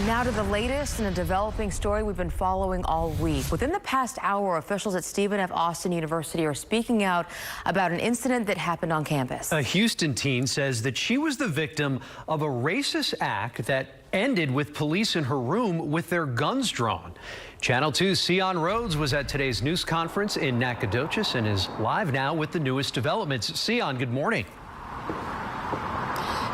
Now to the latest in a developing story we've been following all week. Within the past hour, officials at Stephen F. Austin University are speaking out about an incident that happened on campus. A Houston teen says that she was the victim of a racist act that ended with police in her room with their guns drawn. Channel 2's Sion Rhodes was at today's news conference in Nacogdoches and is live now with the newest developments. Sion, good morning.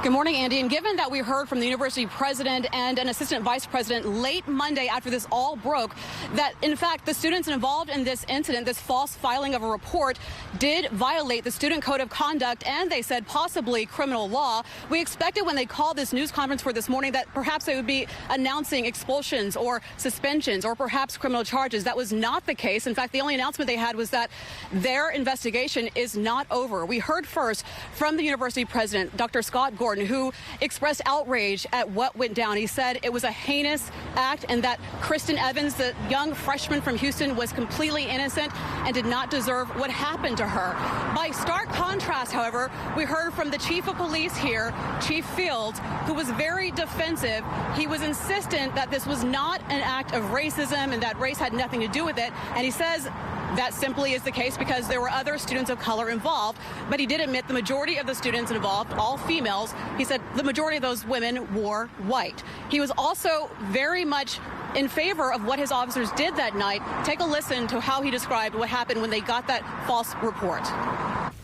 Good morning, Andy. And given that we heard from the university president and an assistant vice president late Monday after this all broke, that in fact the students involved in this incident, this false filing of a report, did violate the student code of conduct and they said possibly criminal law. We expected when they called this news conference for this morning that perhaps they would be announcing expulsions or suspensions or perhaps criminal charges. That was not the case. In fact, the only announcement they had was that their investigation is not over. We heard first from the university president, Dr. Scott Gordon, who expressed outrage at what went down. He said it was a heinous act and that Kristen Evans, the young freshman from Houston, was completely innocent and did not deserve what happened to her. By stark contrast, however, we heard from the chief of police here, Chief Fields, who was very defensive. He was insistent that this was not an act of racism and that race had nothing to do with it. And he says that simply is the case because there were other students of color involved, but he did admit the majority of the students involved, all females, he said the majority of those women wore white. He was also very much in favor of what his officers did that night. Take a listen to how he described what happened when they got that false report.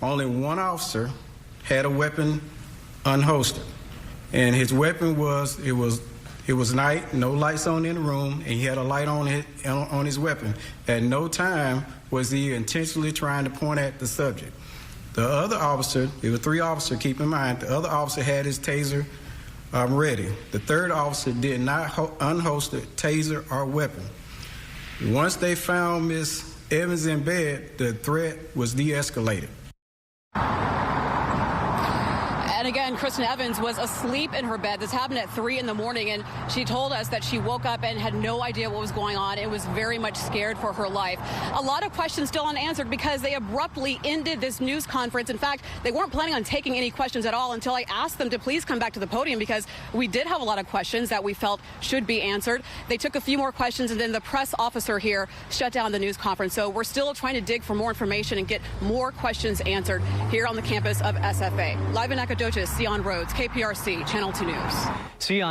Only one officer had a weapon unholstered, and his weapon was, it was night, no lights on in the room, and he had a light on his weapon. At no time was he intentionally trying to point at the subject. The other officer, there were three officers, keep in mind, the other officer had his taser ready. The third officer did not unholster taser or weapon. Once they found Miss Evans in bed, the threat was de-escalated. And again, Kristen Evans was asleep in her bed. This happened at 3 in the morning, and she told us that she woke up and had no idea what was going on and was very much scared for her life. A lot of questions still unanswered because they abruptly ended this news conference. In fact, they weren't planning on taking any questions at all until I asked them to please come back to the podium because we did have a lot of questions that we felt should be answered. They took a few more questions, and then the press officer here shut down the news conference. So we're still trying to dig for more information and get more questions answered here on the campus of SFA. Live in Nacogdoches, Sion Rhodes, KPRC, Channel 2 News. Sion.